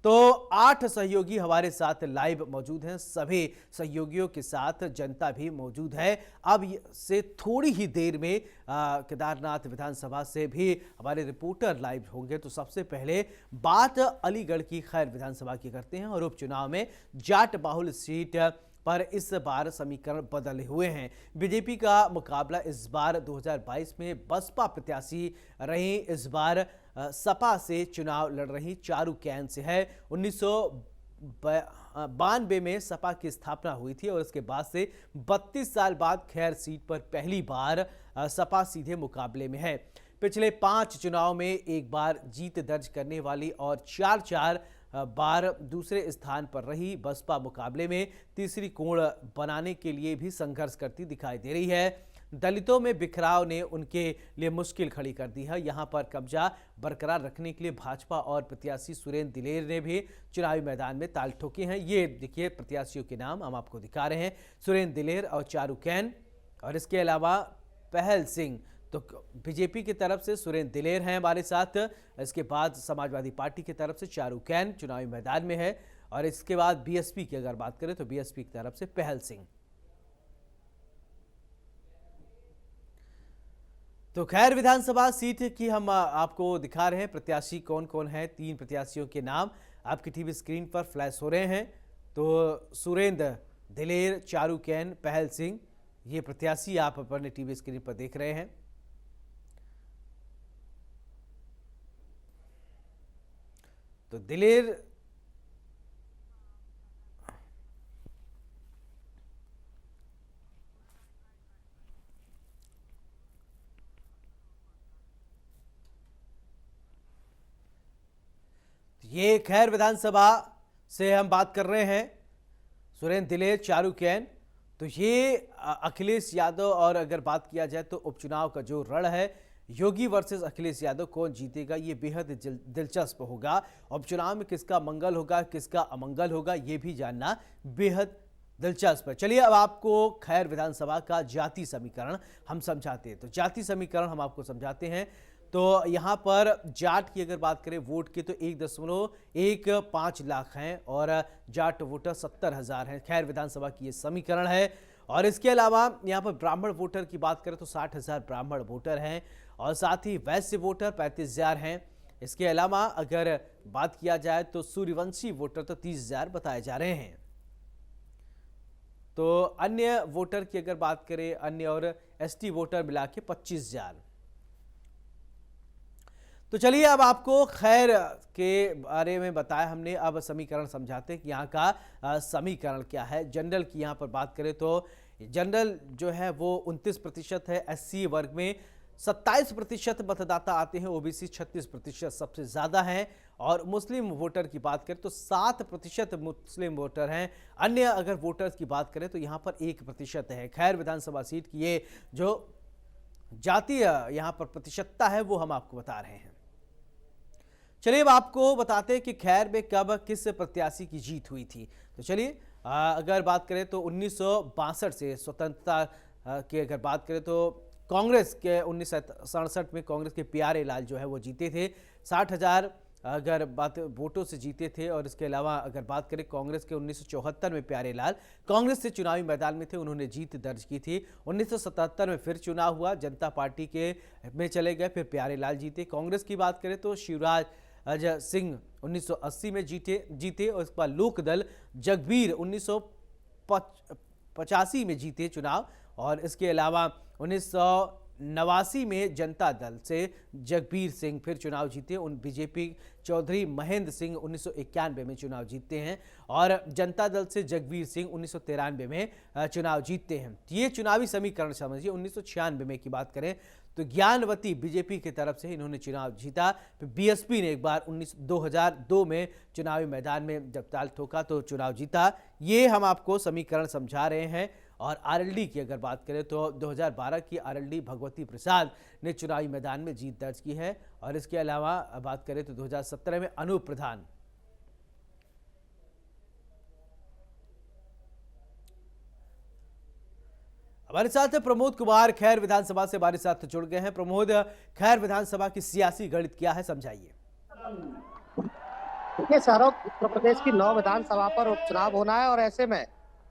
तो 8 सहयोगी हमारे साथ लाइव मौजूद हैं। सभी सहयोगियों के साथ जनता भी मौजूद है। अब से थोड़ी ही देर में केदारनाथ विधानसभा से भी हमारे रिपोर्टर लाइव होंगे। तो सबसे पहले बात अलीगढ़ की खैर विधानसभा की करते हैं और उपचुनाव में जाट बाहुल सीट पर इस बार समीकरण बदले हुए हैं। बीजेपी का मुकाबला इस बार 2022 में बसपा प्रत्याशी रही, इस बार सपा से चुनाव लड़ रही चारू कैन से है। 1992 में सपा की स्थापना हुई थी और उसके बाद से 32 साल बाद खैर सीट पर पहली बार सपा सीधे मुकाबले में है। पिछले 5 चुनाव में एक बार जीत दर्ज करने वाली और 4 बार दूसरे स्थान पर रही बसपा मुकाबले में तीसरी कोण बनाने के लिए भी संघर्ष करती दिखाई दे रही है। दलितों में बिखराव ने उनके लिए मुश्किल खड़ी कर दी है। यहां पर कब्जा बरकरार रखने के लिए भाजपा और प्रत्याशी सुरेंद्र दिलेर ने भी चुनावी मैदान में ताल ठोके हैं। ये देखिए प्रत्याशियों के नाम हम आपको दिखा रहे हैं, सुरेंद्र दिलेर और चारू कैन, और इसके अलावा पहल सिंह। तो बीजेपी की तरफ से सुरेंद्र दिलेर हैं हमारे साथ, इसके बाद समाजवादी पार्टी की तरफ से चारू कैन चुनावी मैदान में है, और इसके बाद बीएसपी की अगर बात करें तो बीएसपी की तरफ से पहल सिंह। तो खैर विधानसभा सीट की हम आपको दिखा रहे हैं प्रत्याशी कौन कौन है। 3 प्रत्याशियों के नाम आपकी टीवी स्क्रीन पर फ्लैश हो रहे हैं। तो सुरेंद्र दिलेर, चारू कैन, पहल सिंह, ये प्रत्याशी आप अपने टीवी स्क्रीन पर देख रहे हैं। तो दिलेर ये खैर विधानसभा से हम बात कर रहे हैं, सुरेंद्र दिलेर, चारू कैन। तो ये अखिलेश यादव, और अगर बात किया जाए तो उपचुनाव का जो रण है योगी वर्सेस अखिलेश यादव, कौन जीतेगा ये बेहद दिलचस्प होगा। उपचुनाव में किसका मंगल होगा, किसका अमंगल होगा, ये भी जानना बेहद दिलचस्प है। चलिए अब आपको खैर विधानसभा का जाति समीकरण हम समझाते हैं। तो जाति समीकरण हम आपको समझाते हैं। तो यहां पर जाट की अगर बात करें वोट की तो 1.15 लाख हैं और जाट वोटर 70,000 हैं। खैर विधानसभा की ये समीकरण है। और इसके अलावा यहां पर ब्राह्मण वोटर की बात करें तो 60,000 ब्राह्मण वोटर हैं, और साथ ही वैश्य वोटर 35,000 हैं। इसके अलावा अगर बात किया जाए तो सूर्यवंशी वोटर तो 30,000 बताए जा रहे हैं। तो अन्य वोटर की अगर बात करें, अन्य और एसटी वोटर मिला के 25,000। तो चलिए अब आपको खैर के बारे में बताया हमने, अब समीकरण समझाते हैं कि यहाँ का समीकरण क्या है। जनरल की यहाँ पर बात करें तो जनरल जो है वो 29% है। एससी वर्ग में 27% मतदाता आते हैं, ओबीसी 36% सबसे ज्यादा हैं, और मुस्लिम वोटर की बात करें तो 7% मुस्लिम वोटर हैं। अन्य अगर वोटर्स की बात करें तो यहाँ पर 1% है। खैर विधानसभा सीट की ये जो जातीय यहाँ पर प्रतिशतता है वो हम आपको बता रहे हैं। चलिए अब आपको बताते हैं कि खैर में कब किस प्रत्याशी की जीत हुई थी। तो चलिए अगर बात करें तो 1962 से स्वतंत्रता की अगर बात करें तो कांग्रेस के 1967 में कांग्रेस के प्यारे लाल जो है वो जीते थे, 60,000 अगर बात वोटों से जीते थे। और इसके अलावा अगर बात करें कांग्रेस के 1974 में प्यारे लाल कांग्रेस से चुनावी मैदान में थे, उन्होंने जीत दर्ज की थी। 1977 में फिर चुनाव हुआ, जनता पार्टी के में चले गए, फिर प्यारे लाल जीते। कांग्रेस की बात करें तो शिवराज अजय सिंह 1980 में जीते और इसके बाद लोकदल जगबीर 1985 में जीते चुनाव। और इसके अलावा 1989 में जनता दल से जगबीर सिंह फिर चुनाव जीते। उन बीजेपी चौधरी महेंद्र सिंह 1991 में चुनाव जीतते हैं, और जनता दल से जगबीर सिंह 1993 में चुनाव जीतते हैं। ये चुनावी समीकरण समझिए। 1996 में की बात करें तो ज्ञानवती बीजेपी की तरफ से इन्होंने चुनाव जीता। फिर बीएसपी ने एक बार 2002 में चुनावी मैदान में जब ताल ठोका तो चुनाव जीता। ये हम आपको समीकरण समझा रहे हैं। और आरएलडी की अगर बात करें तो 2012 की आरएलडी भगवती प्रसाद ने चुनावी मैदान में जीत दर्ज की है। और इसके अलावा बात करें तो 2017 में अनूप प्रधान, हमारे साथ प्रमोद कुमार खैर विधानसभा से हमारे साथ जुड़ गए हैं। प्रमोद, खैर विधानसभा की सियासी गणित क्या है, समझाइए। देखिए सौरभ, उत्तर प्रदेश की 9 विधानसभा पर उपचुनाव होना है और ऐसे में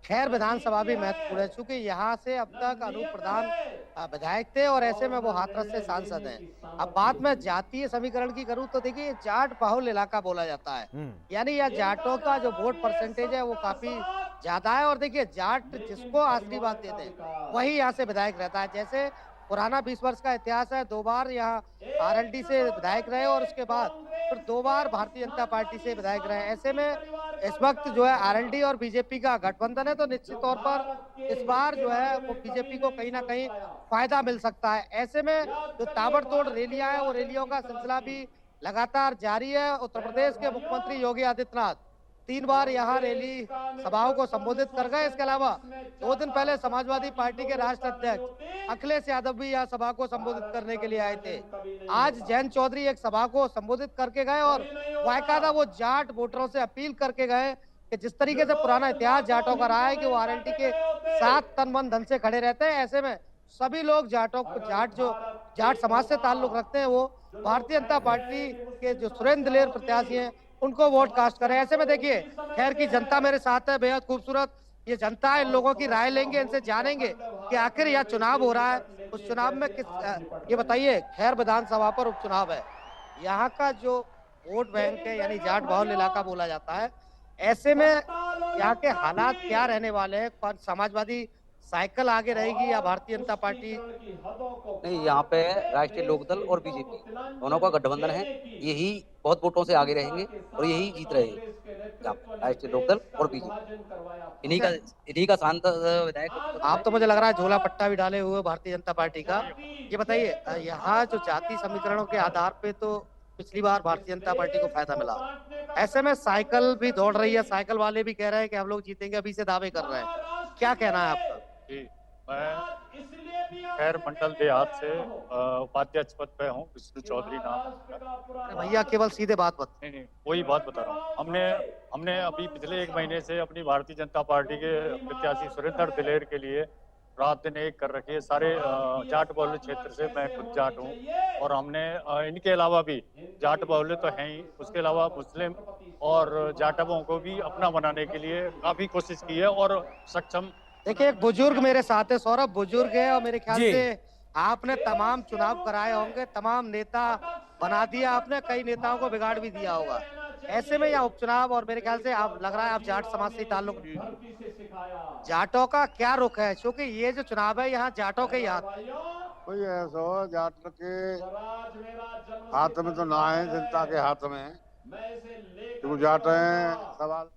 खैर विधानसभा भी महत्वपूर्ण है, चूंकि यहाँ से अब तक अनूप प्रधान विधायक थे और ऐसे में वो हाथरस से सांसद हैं। अब बात मैं जातीय समीकरण की करूं तो देखिए, जाट बाहुल इलाका बोला जाता है, हम्म। यानी यह जाटों का जो वोट परसेंटेज है वो काफी ज्यादा है। और देखिए, जाट जिसको आशीर्वाद देते हैं वही यहाँ से विधायक रहता है। जैसे पुराना 20 वर्ष का इतिहास है, 2 बार यहाँ आरएलडी से विधायक रहे और उसके बाद फिर 2 बार भारतीय जनता पार्टी से विधायक रहे। ऐसे में इस वक्त जो है आरएलडी और बीजेपी का गठबंधन है, तो निश्चित तौर पर इस बार जो है वो बीजेपी को कहीं ना कहीं फायदा मिल सकता है। ऐसे में जो ताबड़तोड़ रैलियां हैं, वो रैलियों का सिलसिला भी लगातार जारी है। उत्तर प्रदेश के मुख्यमंत्री योगी आदित्यनाथ 3 बार यहाँ रैली सभाओं को संबोधित कर गए। इसके अलावा 2 दिन पहले समाजवादी पार्टी के राष्ट्रीय अध्यक्ष अखिलेश यादव भी यहाँ सभा को संबोधित करने के लिए आए थे। आज जयंत चौधरी एक सभा को संबोधित करके गए और बाकायदा वो जाट वोटरों से अपील करके गए कि जिस तरीके से पुराना इतिहास जाटों का रहा है कि वो आरएलडी के साथ तन मन धन से खड़े रहते हैं, ऐसे में सभी लोग जाटों को जाट समाज से ताल्लुक रखते हैं, वो भारतीय जनता पार्टी के जो सुरेंद्र दिलेर प्रत्याशी हैं उनको वोट कास्ट करें। ऐसे में देखिए, खैर की जनता मेरे साथ है, बेहद खूबसूरत ये जनता है। इन लोगों की राय लेंगे, इनसे जानेंगे कि आखिर यह चुनाव हो रहा है, उस चुनाव में ये बताइए, खैर विधानसभा पर उपचुनाव है, यहाँ का जो वोट बैंक है यानी जाट बाहुल इलाका बोला जाता है, ऐसे में यहाँ के हालात क्या रहने वाले हैं? पर समाजवादी साइकिल आगे रहेगी या भारतीय जनता पार्टी? नहीं, यहाँ पे राष्ट्रीय लोकदल और बीजेपी दोनों का गठबंधन है। यही बहुत वोटों से आगे रहेंगे और यही जीत रहे हैं यहाँ पे, राष्ट्रीय लोकदल और बीजेपी। अच्छा, इन्हीं का सांसद विधायक आप तो मुझे लग रहा है झोला पट्टा भी डाले हुए भारतीय जनता पार्टी का। ये बताइए, यहाँ जो जाति समीकरणों के आधार पे तो पिछली बार भारतीय जनता पार्टी को फायदा मिला, ऐसे में साइकिल भी दौड़ रही है, साइकिल वाले भी कह रहे हैं कि हम लोग जीतेंगे, अभी से दावे कर रहे हैं। क्या कहना है आपका? जी, मैं खैर मंडल देहात से उपाध्यक्ष पद पे हूँ। विष्णु चौधरी नाम है मेरा। अरे भैया, केवल सीधे बात बता। नहीं नहीं, वही बात बता रहा हूँ। हमने हमने अभी पिछले 1 महीने से अपनी भारतीय जनता पार्टी के प्रत्याशी सुरेंद्र दिलेर के लिए रात दिन एक कर रखी है। सारे जाट बहुल्य क्षेत्र से, मैं खुद जाट हूँ, और हमने इनके अलावा भी जाट बहुल्य तो हैं ही, उसके अलावा मुस्लिम और जाटवों को भी अपना बनाने के लिए काफी कोशिश की है और सक्षम। देखिए, एक बुजुर्ग मेरे साथ है, सौरभ बुजुर्ग है, और मेरे ख्याल जी। से आपने तमाम चुनाव कराए होंगे, तमाम नेता बना दिया आपने, कई नेताओं को बिगाड़ भी दिया होगा। ऐसे में यह उपचुनाव, और मेरे ख्याल से आप लग रहा है आप जाट समाज से ताल्लुक, जाटों का क्या रुख है? क्योंकि ये जो चुनाव है यहाँ जाटों के हाथ। कोई ऐसा हो, जाट के हाथ में तो ना है, जनता के हाथ में है। क्यों जाट है सवाल।